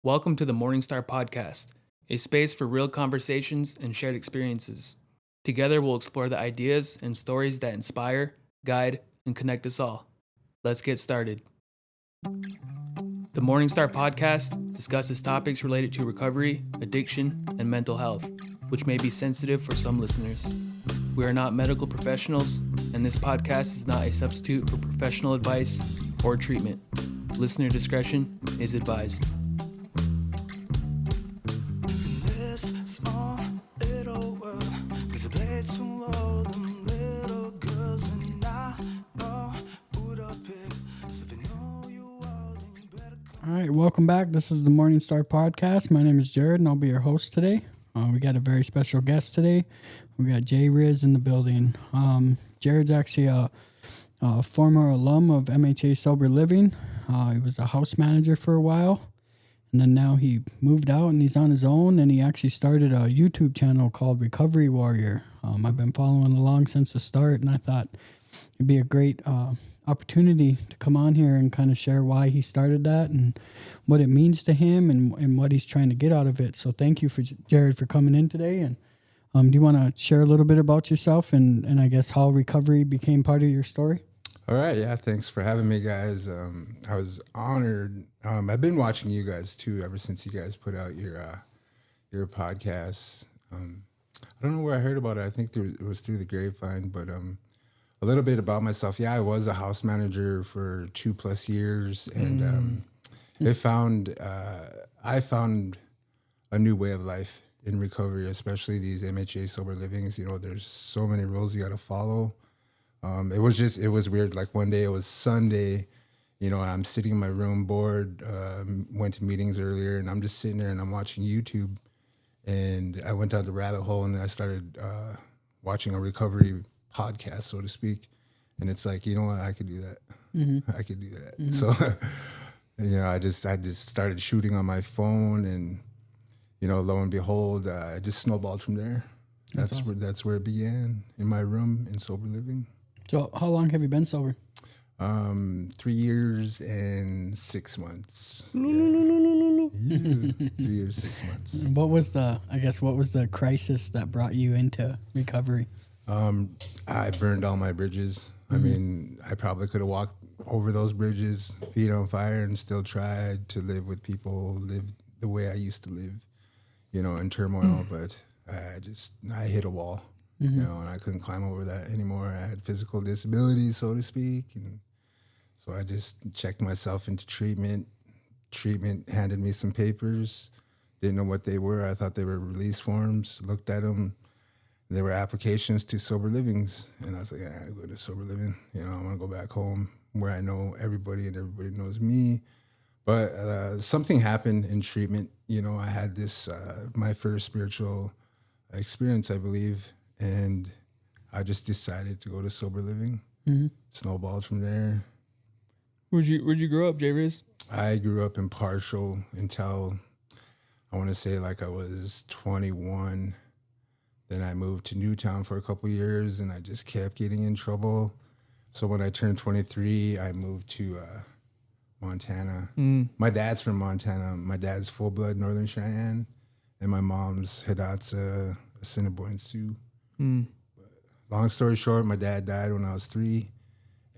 Welcome to the MorningStar Podcast, a space for real conversations and shared experiences. Together, we'll explore the ideas and stories that inspire, guide, and connect us all. Let's get started. The MorningStar Podcast discusses topics related to recovery, addiction, and mental health, which may be sensitive for some listeners. We are not medical professionals, and this podcast is not a substitute for professional advice or treatment. Listener discretion is advised. All right, welcome back. This is the MorningStar Podcast. My name is Jared, and I'll be your host today. We got a very special guest today. We got Jayy Rizz in the building. Jared's actually a former alum of MHA Sober Living. He was a house manager for a while, and then now he moved out and he's on his own, and he actually started a YouTube channel called Recovery Warrior. I've been following along since the start, and I thought it'd be a great opportunity to come on here and kind of share why he started that and what it means to him and what he's trying to get out of it. So thank you, Jared, for coming in today. And do you want to share a little bit about yourself and I guess how recovery became part of your story? All right. Yeah. Thanks for having me, guys. I was honored. I've been watching you guys too, ever since you guys put out your podcast. I don't know where I heard about it. I think it was through the grapevine, but, a little bit about myself. Yeah, I was a house manager for 2+ years, and I found a new way of life in recovery, especially these MHA sober livings. You know, there's so many rules you got to follow. It was weird. Like one day, it was Sunday. You know, I'm sitting in my room bored. Went to meetings earlier, and I'm just sitting there and I'm watching YouTube. And I went down the rabbit hole, and I started watching a recovery podcast, so to speak, and it's like, you know what, I could do that. I could do that. So, you know, I just started shooting on my phone, and you know, lo and behold, I just snowballed from there. That's awesome. That's where it began, in my room in sober living. So, how long have you been sober? 3 years and 6 months. Yeah. 3 years, 6 months. What was the crisis that brought you into recovery? I burned all my bridges. I mean, I probably could have walked over those bridges, feet on fire, and still tried to live with people, live the way I used to live, you know, in turmoil. But I hit a wall, you know, and I couldn't climb over that anymore. I had physical disabilities, so to speak. And so I just checked myself into treatment. Treatment handed me some papers. Didn't know what they were. I thought they were release forms. Looked at them. There were applications to sober livings, and I was like, yeah, I go to sober living. You know, I want to go back home where I know everybody and everybody knows me. But something happened in treatment. You know, I had this, my first spiritual experience, I believe, and I just decided to go to sober living. Snowballed from there. Where'd you grow up, Jayy Rizz? I grew up in Partial until, I want to say, like I was 21. Then I moved to Newtown for a couple years, and I just kept getting in trouble. So when I turned 23, I moved to Montana. My dad's from Montana. My dad's full-blood Northern Cheyenne, and my mom's Hidatsa, Assiniboine Sioux. But long story short, my dad died when I was 3,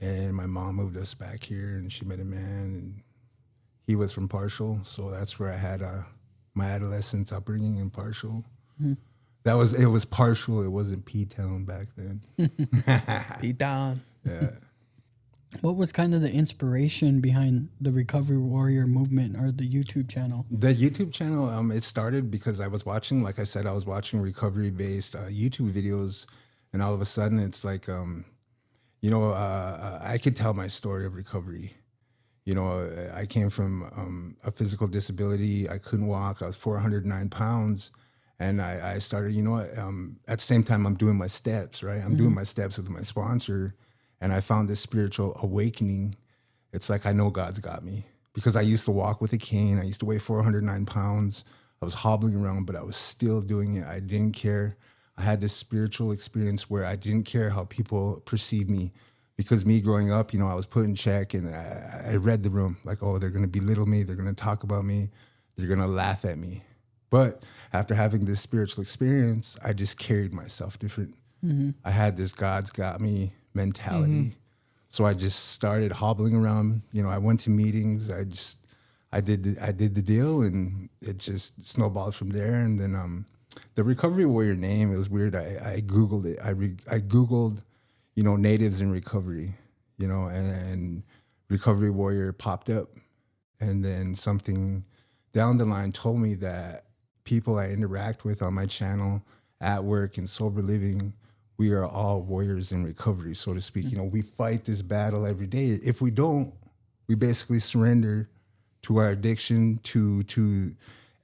and my mom moved us back here, and she met a man, and he was from Partial. So that's where I had my adolescence upbringing in Partial. It was Partial. It wasn't P-Town back then. P-Town. Yeah. What was kind of the inspiration behind the Recovery Warrior movement or the YouTube channel? The YouTube channel, it started because I was watching, like I said, I was watching recovery-based YouTube videos, and all of a sudden it's like, you know, I could tell my story of recovery. You know, I came from a physical disability. I couldn't walk. I was 409 pounds. And I started, you know, at the same time, I'm doing my steps, right? I'm doing my steps with my sponsor. And I found this spiritual awakening. It's like, I know God's got me. Because I used to walk with a cane. I used to weigh 409 pounds. I was hobbling around, but I was still doing it. I didn't care. I had this spiritual experience where I didn't care how people perceived me. Because me growing up, you know, I was put in check, and I read the room. Like, oh, they're going to belittle me. They're going to talk about me. They're going to laugh at me. But after having this spiritual experience, I just carried myself different. I had this God's got me mentality. So I just started hobbling around. You know, I went to meetings. I did the deal, and it just snowballed from there. And then the Recovery Warrior name, it was weird. I Googled it. I Googled, you know, natives in recovery, you know, and Recovery Warrior popped up. And then something down the line told me that people I interact with on my channel, at work, and sober living, we are all warriors in recovery, so to speak. You know, we fight this battle every day. If we don't, we basically surrender to our addiction, to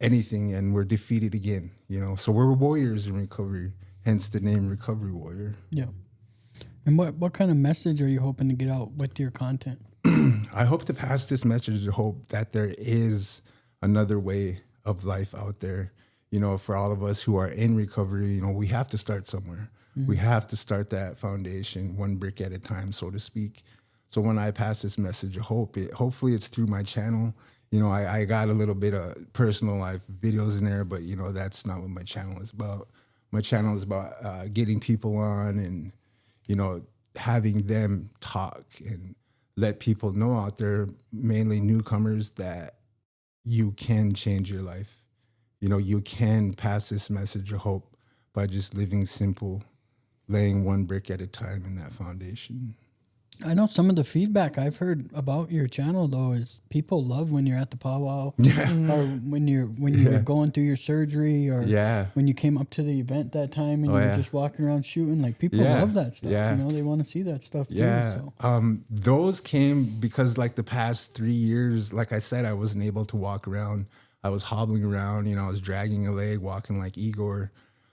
anything, and we're defeated again, you know. So we're warriors in recovery, hence the name Recovery Warrior. Yeah. And what kind of message are you hoping to get out with your content? I hope to pass this message of hope that there is another way of life out there. You know, for all of us who are in recovery, you know, we have to start somewhere. We have to start that foundation one brick at a time, so to speak. So when I pass this message of hope, hopefully it's through my channel. You know, I got a little bit of personal life videos in there, but, you know, that's not what my channel is about. My channel is about getting people on and, you know, having them talk and let people know out there, mainly newcomers, that you can change your life. You know, you can pass this message of hope by just living simple, laying one brick at a time in that foundation. I know some of the feedback I've heard about your channel, though, is people love when you're at the powwow, or when you were going through your surgery, or when you came up to the event that time and you were just walking around shooting. Like, people love that stuff. You know, they want to see that stuff too. So. Those came because, like, the past 3 years, like I said, I wasn't able to walk around. I was hobbling around. You know, I was dragging a leg, walking like Igor.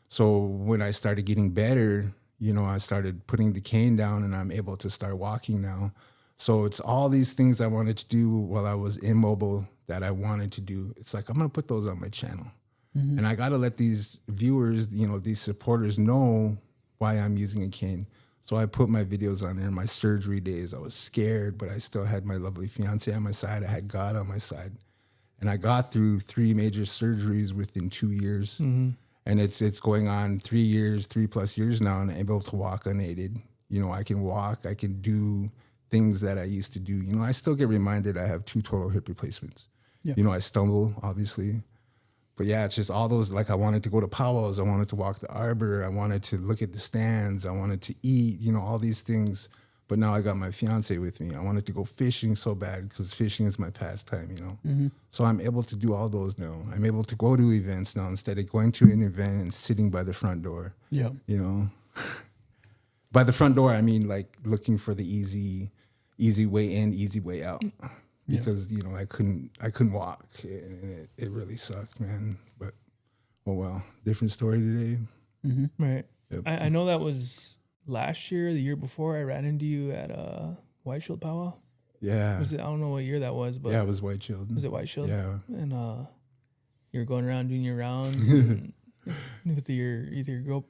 So when I started getting better, you know, I started putting the cane down and I'm able to start walking now. So it's all these things I wanted to do while I was immobile that I wanted to do. It's like, I'm going to put those on my channel. And I got to let these viewers, you know, these supporters know why I'm using a cane. So I put my videos on there. My surgery days, I was scared, but I still had my lovely fiance on my side. I had God on my side. And I got through 3 major surgeries within 2 years. And it's going on 3 years, 3+ years now, and I'm able to walk unaided. You know, I can walk, I can do things that I used to do. You know, I still get reminded I have 2 total hip replacements. You know, I stumble, obviously. But yeah, it's just all those, like, I wanted to go to powwows, I wanted to walk the arbor, I wanted to look at the stands, I wanted to eat, you know, all these things. But now I got my fiance with me. I wanted to go fishing so bad because fishing is my pastime, you know. So I'm able to do all those now. I'm able to go to events now instead of going to an event and sitting by the front door. You know, by the front door, I mean, like, looking for the easy way in, easy way out. Because, you know, I couldn't walk. And it really sucked, man. But, oh well, different story today. Right. Yep. I know that was last year, the year before, I ran into you at White Shield Powwow. Yeah. Was it? I don't know what year that was, but yeah, it was White Shield. Was it White Shield? Yeah. And you were going around doing your rounds and with your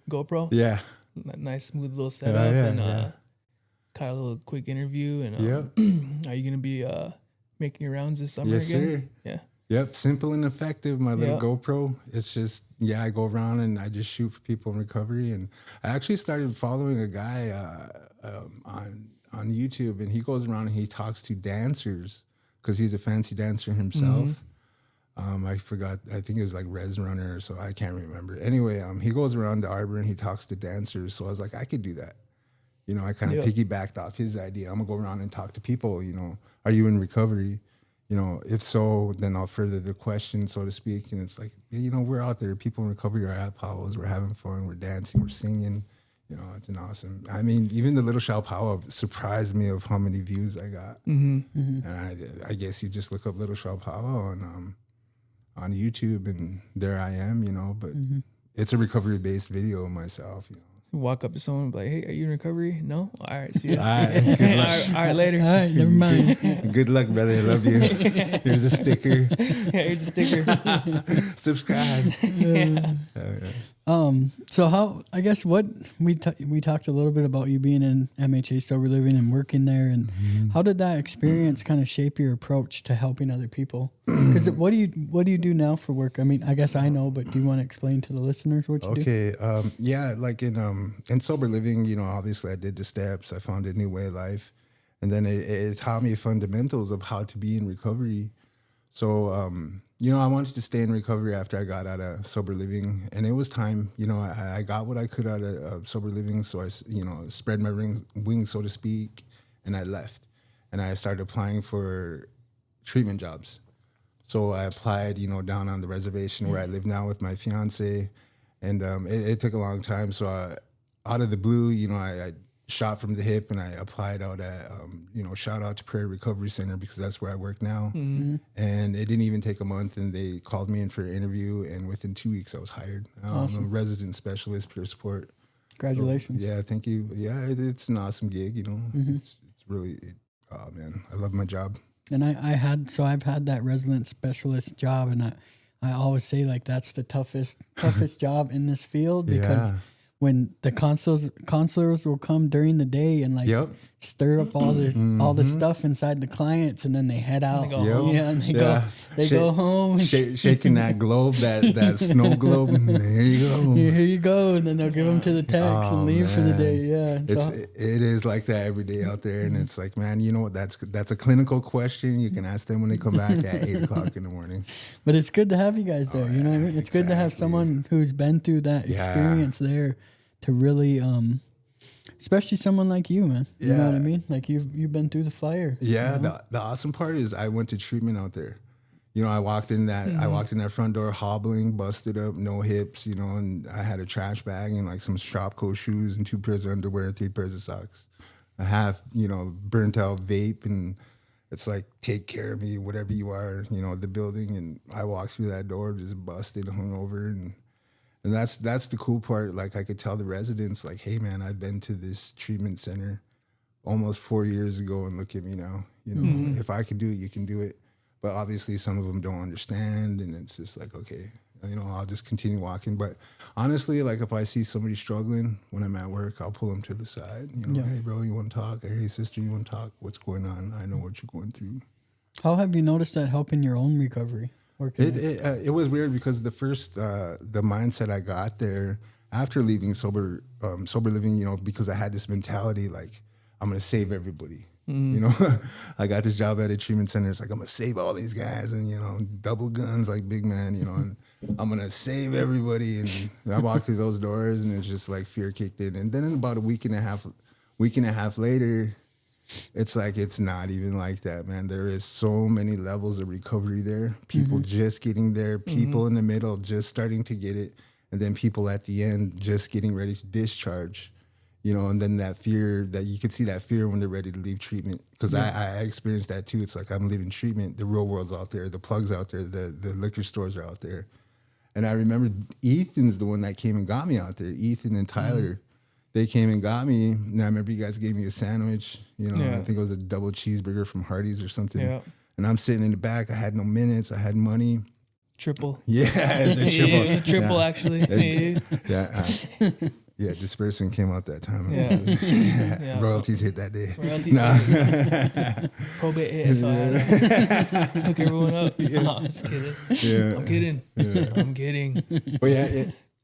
GoPro. Yeah. Nice smooth little setup and kind of a little quick interview. And are you gonna be making your rounds this summer again? Sir. Yeah. Yep, simple and effective, my little GoPro. It's just, I go around and I just shoot for people in recovery. And I actually started following a guy on YouTube, and he goes around and he talks to dancers because he's a fancy dancer himself. I forgot, I think it was like Res Runner, so I can't remember. Anyway, he goes around the arbor and he talks to dancers. So I was like, I could do that. You know, I kind of piggybacked off his idea. I'm going to go around and talk to people, you know, are you in recovery? You know, if so, then I'll further the question, so to speak. And it's like, you know, we're out there. People in recovery are at powwows. We're having fun. We're dancing. We're singing. You know, it's an awesome. I mean, even the Little Shao Powwow surprised me of how many views I got. And I guess you just look up Little Shao Powwow on YouTube, and there I am. You know, but it's a recovery-based video of myself. You know. Walk up to someone and be like, hey, are you in recovery? No? All right, see you. All right, good luck. All right, later. All right, never mind. Good luck, brother. I love you. Here's a sticker. Yeah, here's a sticker. Subscribe. So how, I guess what we talked a little bit about you being in MHA Sober Living and working there, and how did that experience kind of shape your approach to helping other people? Because what do you do now for work? I mean, I guess I know, but do you want to explain to the listeners what you do? Okay. Yeah, like in Sober Living, you know, obviously I did the steps, I found a new way of life, and then it taught me fundamentals of how to be in recovery. So, you know, I wanted to stay in recovery after I got out of Sober Living, and it was time. You know, I got what I could out of Sober Living, so I, you know, spread my wings, so to speak, and I left. And I started applying for treatment jobs. So I applied, you know, down on the reservation where I live now with my fiance, and it took a long time. So out of the blue, you know, I shot from the hip and I applied out at, you know, shout out to Prairie Recovery Center because that's where I work now. And it didn't even take a month, and they called me in for an interview, and within 2 weeks I was hired. Awesome. I'm a resident specialist, peer support. Congratulations. So, yeah, thank you. Yeah, it's an awesome gig, you know. It's really, oh man, I love my job. And I've had that resident specialist job, and I always say, like, that's the toughest job in this field, because when the counselors will come during the day and like stir up all the stuff inside the clients, and then they head out. They go home. Shaking that globe, that snow globe. There you go. Here you go. And then they'll give them to the techs and leave for the day. Yeah. It is like that every day out there. And it's like, man, you know what? That's a clinical question. You can ask them when they come back at 8 o'clock in the morning. But it's good to have you guys there. You know what I mean? It's good to have someone who's been through that experience there to really, especially someone like you, man. You know what I mean? Like you've been through the fire. Yeah. You know? The awesome part is I went to treatment out there. You know, I walked in that front door hobbling, busted up, no hips, you know, and I had a trash bag and like some Shopko shoes and 2 pairs of underwear and 3 pairs of socks. A half, you know, burnt out vape, and it's like, take care of me, whatever you are, you know, the building. And I walked through that door, just busted, hungover, and that's the cool part. Like, I could tell the residents, like, hey man, I've been to this treatment center almost 4 years ago, and look at me now. You know, if I could do it, you can do it. But obviously some of them don't understand, and it's just like, okay, you know, I'll just continue walking. But honestly, like, if I see somebody struggling when I'm at work, I'll pull them to the side. You know, hey bro, you want to talk? Hey sister, you want to talk? What's going on? I know what you're going through. How have you noticed that helping your own recovery? It was weird, because the first the mindset I got there after leaving sober living, you know, because I had this mentality like, I'm gonna save everybody. You know, I got this job at a treatment center. It's like, I'm gonna save all these guys, and you know, double guns like big man, you know, and I'm gonna save everybody. And I walked through those doors, and it's just like fear kicked in. And then in about a week and a half later, it's like, it's not even like that, man. There is so many levels of recovery there. People just getting there, people in the middle just starting to get it, and then people at the end just getting ready to discharge. You know, and then that fear, that you could see that fear when they're ready to leave treatment. Because I experienced that too. It's like, I'm leaving treatment. The real world's out there. The plugs out there. The liquor stores are out there. And I remember Ethan's the one that came and got me out there. Ethan and Tyler, they came and got me. And I remember you guys gave me a sandwich. You know, I think it was a double cheeseburger from Hardee's or something. Yeah. And I'm sitting in the back. I had no minutes. I had money. Triple. Yeah, it was a triple actually. Yeah, disbursement came out that time. Yeah. Royalties hit that day. Probate hit, so I had to hook everyone up. No, I'm just kidding. I'm kidding. But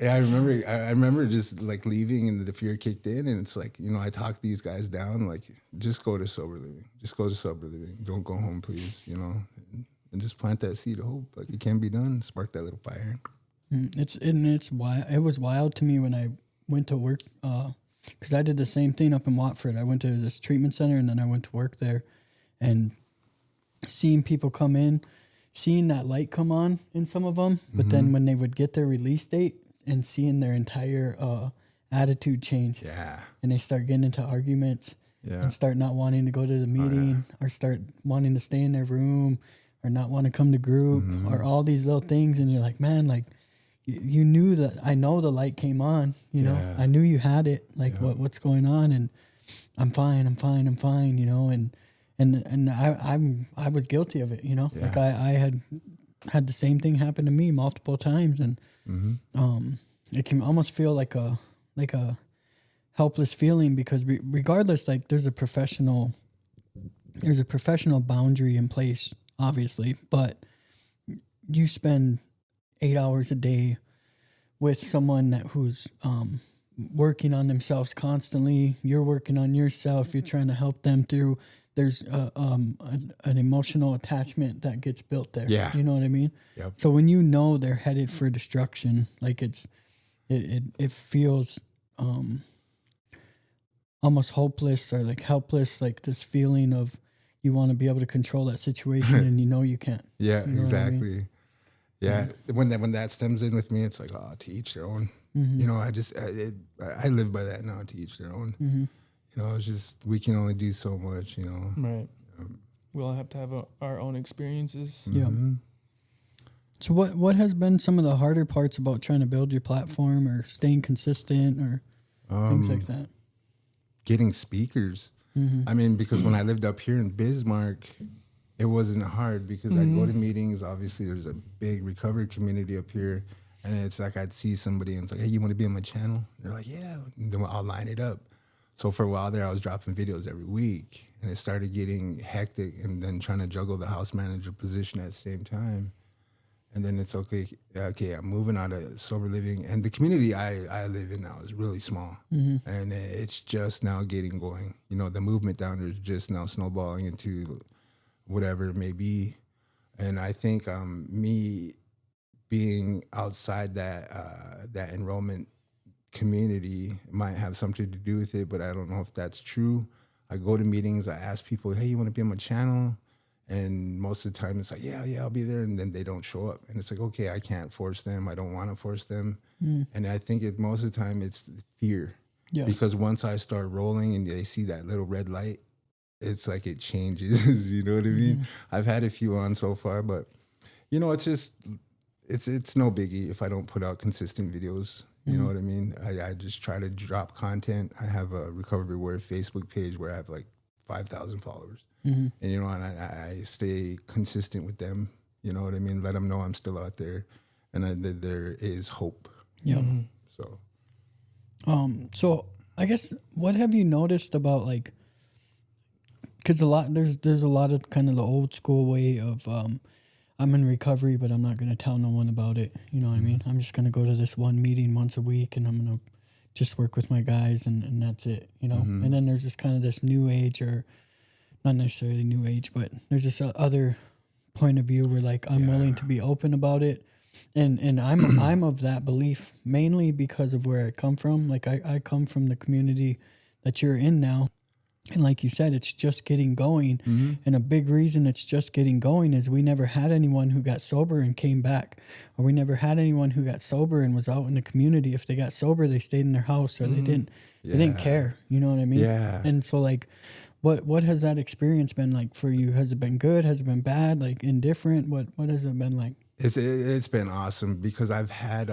I remember just like leaving, and the fear kicked in, and it's like, you know, I talked these guys down, like, just go to sober living. Just go to sober living. Don't go home, please, you know, and just plant that seed of hope. Like, it can be done. Spark that little fire. It's wild. It was wild to me when I went to work, because I did the same thing up in Watford. I went to this treatment center, and then I went to work there, and seeing people come in, seeing that light come on in some of them, but then when they would get their release date and seeing their entire attitude change, and they start getting into arguments, and start not wanting to go to the meeting, or start wanting to stay in their room, or not want to come to group, or all these little things, and you're like, man, like, you knew that. I know the light came on, you know, I knew you had it, like, what's going on, and I'm fine, you know, and I was guilty of it, you know, like I had the same thing happen to me multiple times, and it can almost feel like a helpless feeling, because regardless, like there's a professional boundary in place, obviously, but you spend 8 hours a day with someone who's working on themselves constantly. You're working on yourself. You're trying to help them through. There's an emotional attachment that gets built there. Yeah. You know what I mean? Yep. So when you know they're headed for destruction, like it feels almost hopeless or like helpless, like this feeling of you want to be able to control that situation and you know you can't. Yeah, you know exactly. what I mean? Yeah. When that stems in with me, it's like, oh, to each their own. Mm-hmm. You know, I live by that now, to each their own. Mm-hmm. You know, it's just, we can only do so much, you know. Right. We all have to have our own experiences. Yeah. Mm-hmm. So what has been some of the harder parts about trying to build your platform or staying consistent or things like that? Getting speakers. Mm-hmm. I mean, because when I lived up here in Bismarck, it wasn't hard because I'd go to meetings. Obviously, there's a big recovery community up here. And it's like I'd see somebody and it's like, hey, you want to be on my channel? They're like, yeah. And then I'll line it up. So for a while there, I was dropping videos every week. And it started getting hectic and then trying to juggle the house manager position at the same time. And then it's okay, I'm moving out of sober living. And the community I live in now is really small. Mm-hmm. And it's just now getting going. You know, the movement down there is just now snowballing into whatever it may be. And I think me being outside that enrollment community might have something to do with it, but I don't know if that's true. I go to meetings, I ask people, hey, you want to be on my channel? And most of the time it's like, yeah, I'll be there. And then they don't show up. And it's like, okay, I can't force them. I don't want to force them. And I think most of the time it's fear. Yeah. Because once I start rolling and they see that little red light, it's like it changes. You know what I mean? I've had a few on so far, but you know, it's just, it's no biggie if I don't put out consistent videos. You know what I mean? I just try to drop content. I have a Recovery Warrior Facebook page where I have like 5,000 followers. And, you know, and I stay consistent with them. You know what I mean? Let them know I'm still out there and that there is hope. Yeah. So I guess what have you noticed about like, because there's a lot of kind of the old school way of I'm in recovery, but I'm not going to tell no one about it. You know what I mean? I'm just going to go to this one meeting once a week and I'm going to just work with my guys and that's it, you know? And then there's just kind of this new age, or not necessarily new age, but there's this other point of view where like I'm willing to be open about it. And I'm of that belief mainly because of where I come from. Like I come from the community that you're in now. And like you said, it's just getting going. And a big reason it's just getting going is we never had anyone who got sober and came back. Or we never had anyone who got sober and was out in the community. If they got sober, they stayed in their house or they didn't care. You know what I mean? Yeah. And so like, what has that experience been like for you? Has it been good? Has it been bad? Like indifferent? What has it been like? It's been awesome because I've had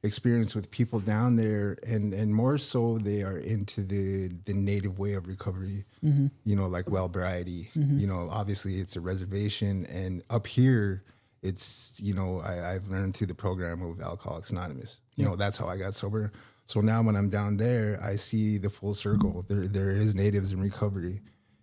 experience with people down there and more so they are into the native way of recovery, you know, like well-briety. You know, obviously it's a reservation, and up here it's, you know, I've learned through the program of Alcoholics Anonymous. You know, that's how I got sober. So now when I'm down there, I see the full circle. There is natives in recovery,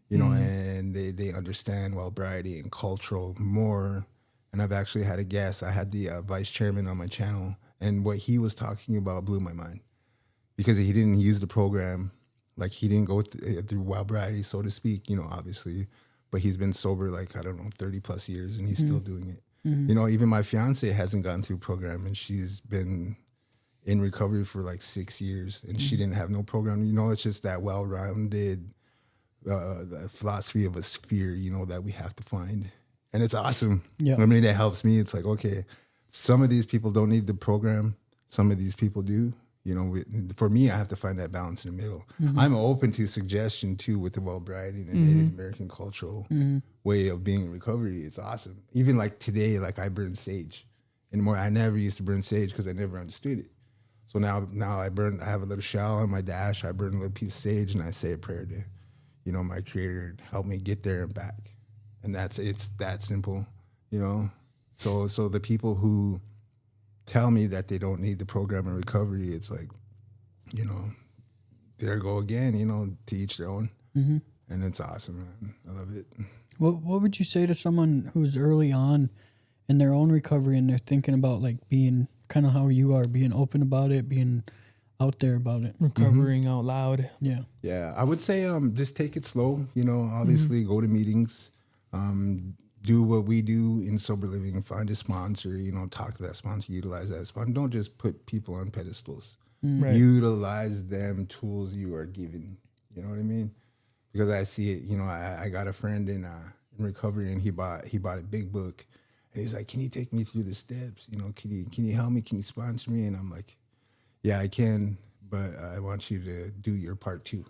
you know, and they understand well-briety and cultural more. And I've actually had a guest. I had the vice chairman on my channel, and what he was talking about blew my mind because he didn't use the program. Like he didn't go through well-briety, so to speak, you know, obviously, but he's been sober like, I don't know, 30 plus years and he's still doing it. You know, even my fiance hasn't gone through program and she's been in recovery for like 6 years and she didn't have no program. You know, it's just that well-rounded the philosophy of a sphere, you know, that we have to find. And it's awesome. Yeah. I mean, it helps me. It's like, okay, some of these people don't need the program. Some of these people do. You know, for me, I have to find that balance in the middle. I'm open to suggestion, too, with the well-briety and Native American cultural way of being in recovery. It's awesome. Even like today, like I burn sage. And I never used to burn sage because I never understood it. So now I have a little shell on my dash. I burn a little piece of sage and I say a prayer to, you know, my creator, help me get there and back. And it's that simple, you know? So the people who tell me that they don't need the program in recovery, it's like, you know, there go again, you know, to each their own. Mm-hmm. And it's awesome, man. I love it. What would you say to someone who's early on in their own recovery and they're thinking about like being kind of how you are, being open about it, being out there about it, recovering out loud? Yeah. Yeah, I would say just take it slow. You know, obviously go to meetings, do what we do in sober living, find a sponsor, you know, talk to that sponsor, utilize that sponsor. Don't just put people on pedestals. Right. Utilize them tools you are given. You know what I mean? Because I see it, you know, I got a friend in recovery, and he bought a big book, and he's like, "Can you take me through the steps? You know, can you help me? Can you sponsor me?" And I'm like, "Yeah, I can, but I want you to do your part too.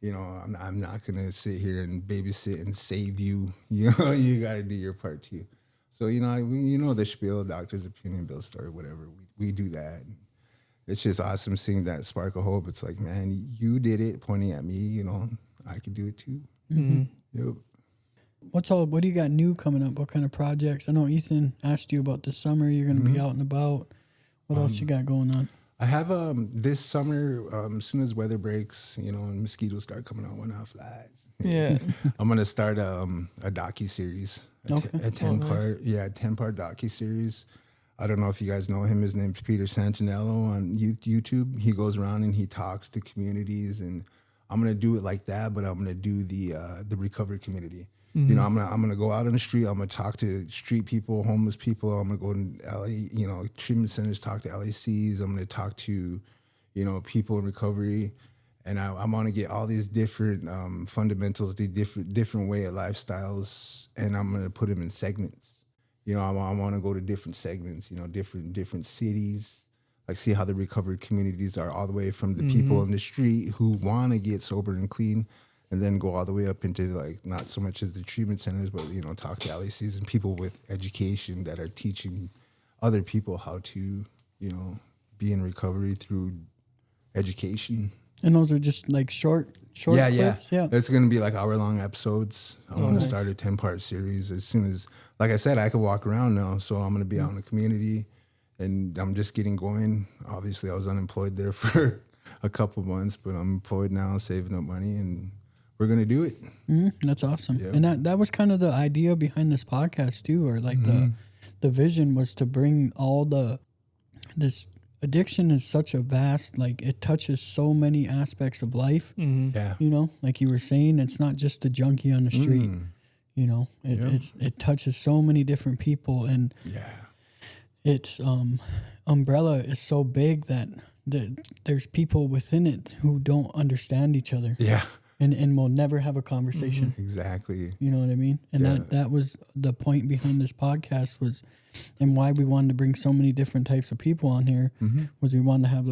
You know, I'm not gonna sit here and babysit and save you. You know, you got to do your part too." So you know the spiel, doctor's opinion, Bill's story, whatever. We do that. It's just awesome seeing that spark of hope. It's like, man, you did it, pointing at me. You know, I could do it too. Mm-hmm. Yep. What do you got new coming up? What kind of projects? I know Ethan asked you about this summer. You're going to be out and about. What else you got going on? I have this summer, as soon as weather breaks, you know, and mosquitoes start coming out when I flies. Yeah. I'm gonna start a docu-series, a 10-part, 10-part docu-series. I don't know if you guys know him. His name's Peter Santinello on YouTube. He goes around and he talks to communities, and I'm gonna do it like that, but I'm gonna do the recovery community. You know, I'm gonna go out on the street. I'm gonna talk to street people, homeless people. I'm gonna go to LA, you know, treatment centers, talk to LACs. I'm gonna talk to, you know, people in recovery, and I want to get all these different fundamentals, the different way of lifestyles, and I'm gonna put them in segments. You know, I want to go to different segments. You know, different cities. Like see how the recovery communities are, all the way from the people in the street who want to get sober and clean, and then go all the way up into like not so much as the treatment centers, but you know, talk to LACs and people with education that are teaching other people how to, you know, be in recovery through education. And those are just like short clips? Yeah. It's going to be like hour-long episodes. I want to start a 10-part series as soon as, like I said, I could walk around now, so I'm going to be out in the community, and I'm just getting going. Obviously, I was unemployed there for a couple months, but I'm employed now, saving up money, and we're going to do it. That's awesome. Yep. And that was kind of the idea behind this podcast too, or like the vision was to bring all this addiction is such a vast, like it touches so many aspects of life. Yeah. You know, like you were saying, it's not just the junkie on the street. You know, it touches so many different people, and its umbrella is so big that there's people within it who don't understand each other. Yeah. And will never have a conversation. Exactly. You know what I mean? And that was the point behind this podcast was, and why we wanted to bring so many different types of people on here was we wanted to have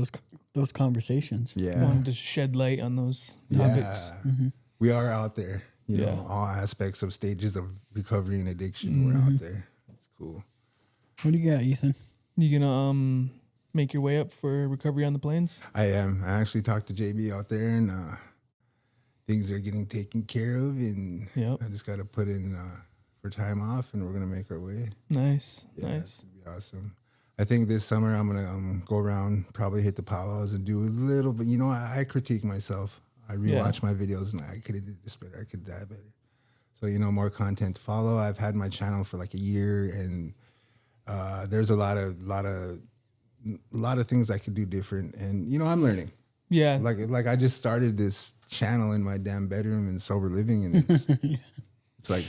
those conversations. Yeah. We wanted to shed light on those topics. We are out there, you know, all aspects of stages of recovery and addiction. We're out there. It's cool. What do you got, Ethan? You gonna make your way up for recovery on the plains? I am. I actually talked to JB out there, and things are getting taken care of, and I just got to put in for time off, and we're going to make our way. Nice. It's going to be awesome. I think this summer I'm going to go around, probably hit the powwows and do a little bit. You know, I critique myself. I rewatch my videos, and I could have did this better. I could have done better. So, you know, more content to follow. I've had my channel for like a year, and there's a lot of things I could do different. And, you know, I'm learning. Yeah. Like I just started this channel in my damn bedroom in sober living, and it's like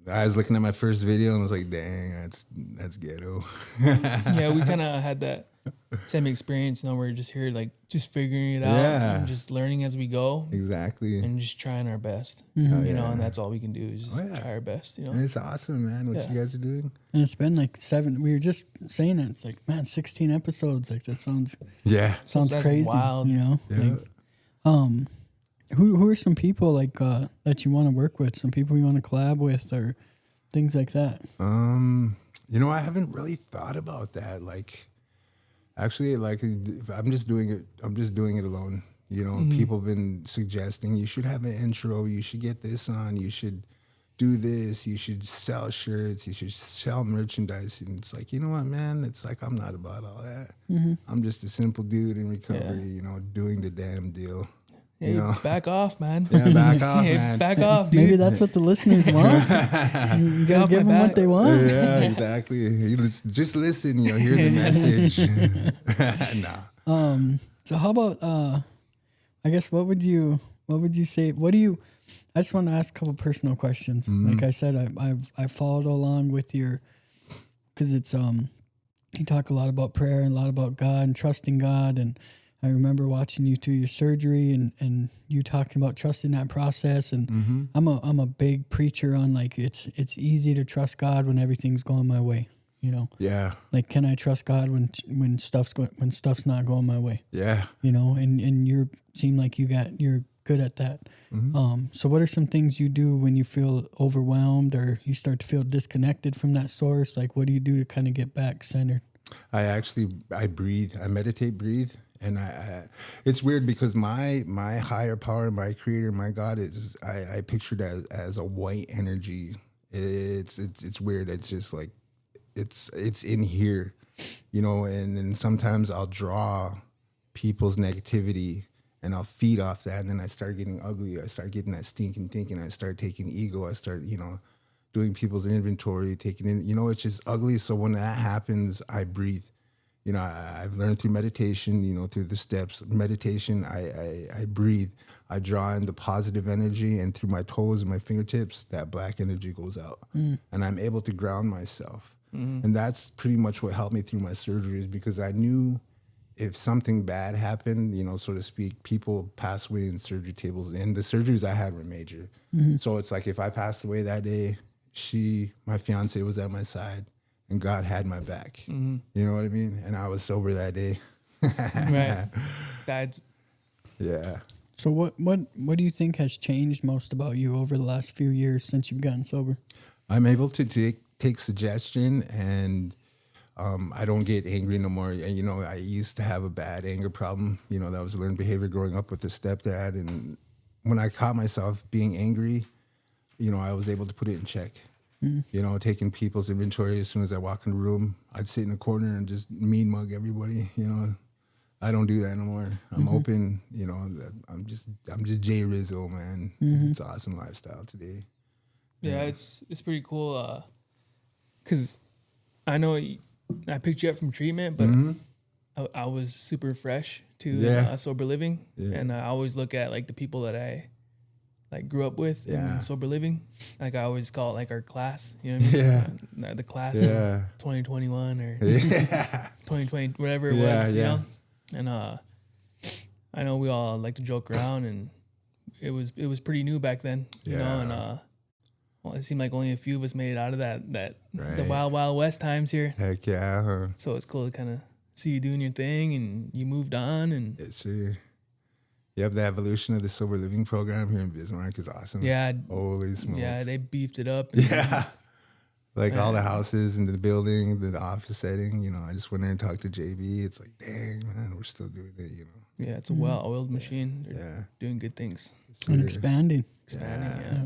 I was looking at my first video and I was like, dang, that's ghetto. Yeah, we kind of had that same experience. Now we're just here, like just figuring it out and just learning as we go. Exactly. And just trying our best. You know, and that's all we can do is just try our best, you know. And it's awesome, man, what you guys are doing. And it's been like 7. We were just saying that. It's like, man, 16 episodes. Like that sounds crazy. Wild. You know? Yeah. Like, who are some people like that you want to work with? Some people you want to collab with, or things like that? You know, I haven't really thought about that. Like, actually, like I'm just doing it alone. You know, people have been suggesting you should have an intro, you should get this on, you should do this. You should sell shirts. You should sell merchandise. And it's like, you know what, man? It's like, I'm not about all that. I'm just a simple dude in recovery, doing the damn deal. Hey, back off, man. Yeah, back off, man. Back off, dude. Maybe that's what the listeners want. You gotta give them what they want. Yeah, exactly. You just listen, hear the message. Nah. So how about I guess what would you say? I just want to ask a couple personal questions. Like I said, I followed along with because it's you talk a lot about prayer and a lot about God and trusting God, and I remember watching you through your surgery and you talking about trusting that process. And I'm a big preacher on like it's easy to trust God when everything's going my way. Yeah. Like, can I trust God when stuff's not going my way? Yeah. And you seem like you're good at that. So what are some things you do when you feel overwhelmed or you start to feel disconnected from that source? Like, what do you do to kind of get back centered? I breathe. I meditate, breathe. And it's weird because my higher power, my creator, my God is, I picture it as a white energy. It's weird. It's just like, it's in here, and then sometimes I'll draw people's negativity and I'll feed off that. And then I start getting ugly. I start getting that stinking thinking. I start taking ego. I start, doing people's inventory, taking in, it's just ugly. So when that happens, I breathe. I've learned through meditation, through the steps, meditation, I breathe, I draw in the positive energy, and through my toes and my fingertips, that black energy goes out and I'm able to ground myself. And that's pretty much what helped me through my surgeries, because I knew if something bad happened, so to speak, people pass away in surgery tables, and the surgeries I had were major. So it's like, if I passed away that day, my fiance was at my side. And God had my back. You know what I mean? And I was sober that day. Right. That's... Yeah. So what do you think has changed most about you over the last few years since you've gotten sober? I'm able to take suggestion, and I don't get angry no more. And, I used to have a bad anger problem. That was a learned behavior growing up with a stepdad. And when I caught myself being angry, I was able to put it in check. Taking people's inventory. As soon as I walk in the room, I'd sit in a corner and just mean mug everybody. I don't do that no more. I'm open. I'm just Jayy Rizzo, man. It's an awesome lifestyle today. Yeah, it's pretty cool. Cause I know I picked you up from treatment, but I was super fresh to sober living, and I always look at like the people that I grew up with in sober living. Like, I always call it like our class, you know what I mean? Yeah. The class of 2021 or 2020, whatever it was, you know? And I know we all like to joke around, and it was pretty new back then, you know? And it seemed like only a few of us made it out of that right. The wild, wild west times here. Heck yeah. Huh? So it's cool to kind of see you doing your thing, and you moved on. And yes, sir. Yep, the evolution of the sober living program here in Bismarck is awesome. Yeah. Holy smokes. Yeah, they beefed it up. Yeah. Like all the houses and the building, the office setting, I just went there and talked to JB. It's like, dang, man, we're still doing it, Yeah, it's a well-oiled machine. They're doing good things. And expanding. Yeah.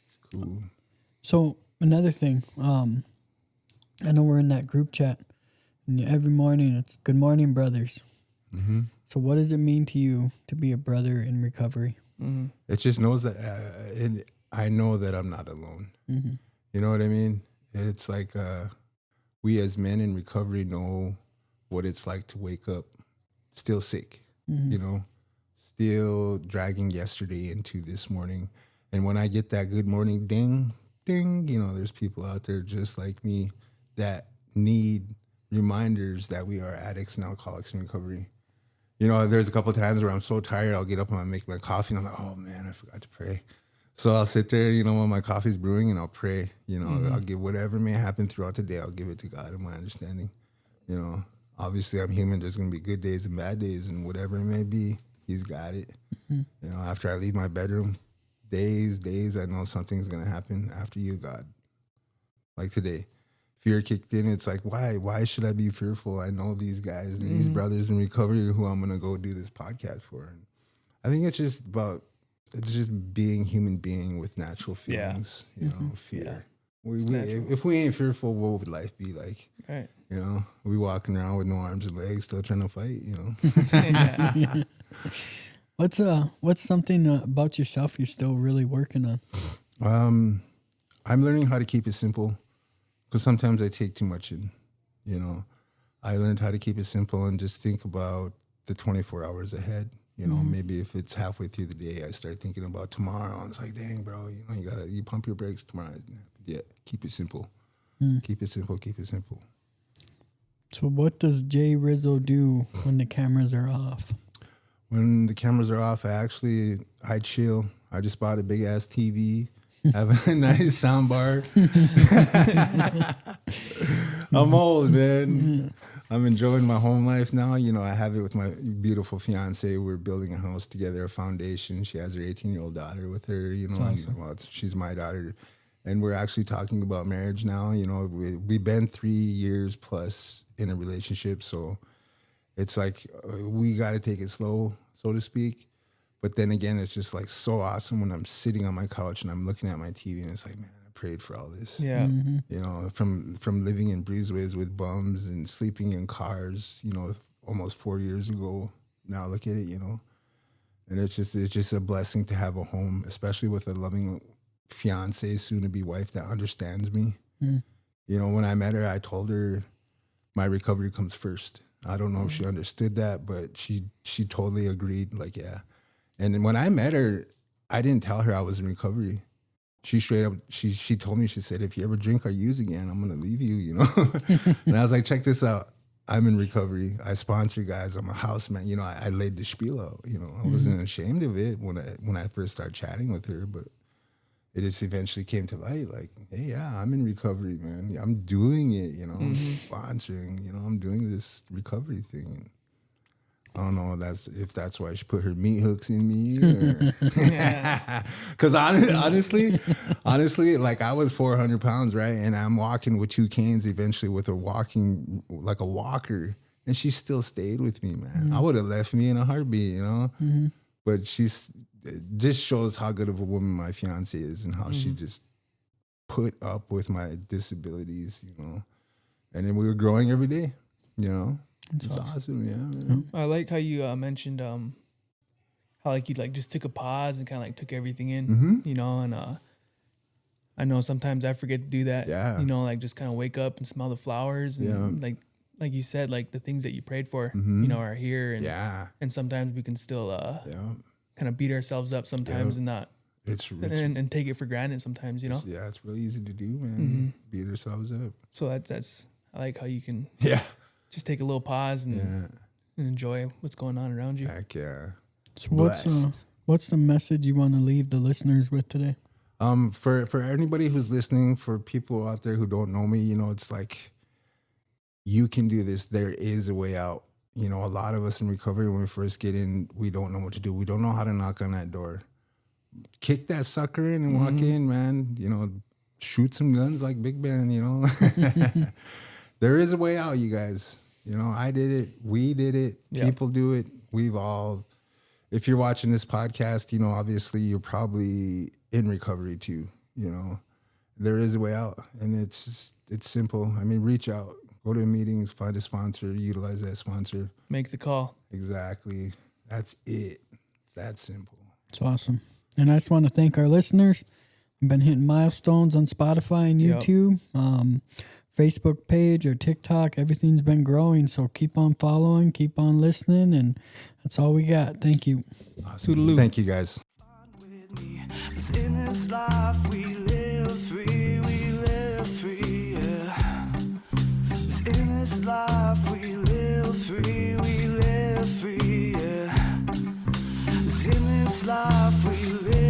It's cool. So another thing, I know we're in that group chat, and every morning it's good morning, brothers. Mm-hmm. So what does it mean to you to be a brother in recovery? Mm-hmm. It just knows that I know that I'm not alone. Mm-hmm. You know what I mean? It's like we as men in recovery know what it's like to wake up still sick, still dragging yesterday into this morning. And when I get that good morning ding, ding, there's people out there just like me that need reminders that we are addicts and alcoholics in recovery. There's a couple of times where I'm so tired, I'll get up and I'll make my coffee, and I'm like, oh man, I forgot to pray. So I'll sit there, when my coffee's brewing, and I'll pray. I'll give whatever may happen throughout the day, I'll give it to God in my understanding. Obviously I'm human. There's going to be good days and bad days, and whatever it may be, He's got it. Mm-hmm. After I leave my bedroom, days, I know something's going to happen after you, God. Like today. Fear kicked in. It's like, why should I be fearful? I know these guys and these brothers in recovery who I'm going to go do this podcast for. And I think it's just about it's just being human being with natural feelings, you know, fear. If we ain't fearful, what would life be like? Right. You know, we walking around with no arms and legs, still trying to fight, you know. What's something about yourself you're still really working on? I'm learning how to keep it simple, because sometimes I take too much in, you know. I learned how to keep it simple and just think about the 24 hours ahead. You know, maybe if it's halfway through the day, I start thinking about tomorrow. And it's like, dang, bro, you know, you pump your brakes tomorrow. Yeah, keep it simple. Keep it simple, keep it simple. So what does Jayy Rizzo do when the cameras are off? When the cameras are off, I chill. I just bought a big-ass TV. Have a nice sound bar. I'm old, man. I'm enjoying my home life now. You know, I have it with my beautiful fiance. We're building a house together, a foundation. She has her 18-year-old daughter with her. You know, awesome. She's my daughter. And we're actually talking about marriage now. You know, we've been 3 years plus in a relationship. So it's like we got to take it slow, so to speak. But then again, it's just like so awesome when I'm sitting on my couch and I'm looking at my TV and it's like, man, I prayed for all this. Yeah. You know, from living in breezeways with bums and sleeping in cars, you know, almost 4 years ago. Now look at it, you know. And it's just a blessing to have a home, especially with a loving fiance, soon to be wife that understands me. You know, when I met her, I told her my recovery comes first. I don't know if she understood that, but she totally agreed. Like, yeah. And then when I met her, I didn't tell her I was in recovery. She straight up, she told me, she said, if you ever drink or use again, I'm going to leave you, you know? And I was like, check this out. I'm in recovery. I sponsor guys. I'm a house man. You know, I laid the spiel out, you know. I wasn't ashamed of it when I first started chatting with her, but it just eventually came to light. Like, hey, yeah, I'm in recovery, man. I'm doing it, you know, sponsoring, you know, I'm doing this recovery thing. I don't know if that's why she put her meat hooks in me. Because honestly, like I was 400 pounds, right? And I'm walking with 2 canes eventually with her walking like a walker. And she still stayed with me, man. I would have left me in a heartbeat, you know? But it just shows how good of a woman my fiance is and how she just put up with my disabilities, you know? And then we were growing every day, you know? It's awesome, yeah, man. I like how you mentioned how like you like just took a pause and kind of like took everything in, you know, and I know sometimes I forget to do that, you know, like just kind of wake up and smell the flowers and like you said, like the things that you prayed for, you know, are here and and sometimes we can still kind of beat ourselves up sometimes and not and take it for granted sometimes, you know. Yeah, it's really easy to do, man. Beat ourselves up. So that's I like how you can just take a little pause and enjoy what's going on around you. Heck yeah. So what's the message you want to leave the listeners with today? For anybody who's listening, for people out there who don't know me, you know, it's like you can do this. There is a way out. You know, a lot of us in recovery, when we first get in, we don't know what to do. We don't know how to knock on that door. Kick that sucker in and walk in, man. You know, shoot some guns like Big Ben, you know. There is a way out, you guys. You know, I did it. We did it. People do it. We've all, if you're watching this podcast, you know, obviously you're probably in recovery too, you know. There is a way out, and it's simple. I mean, reach out. Go to meetings, find a sponsor, utilize that sponsor. Make the call. Exactly. That's it. It's that simple. It's awesome. And I just want to thank our listeners. We've been hitting milestones on Spotify and YouTube. Facebook page or TikTok, everything's been growing. So keep on following, keep on listening, and that's all we got. Thank you. Awesome. Toodaloo. Thank you, guys. In this life we live free, yeah. In this life we live free, yeah. In this life we live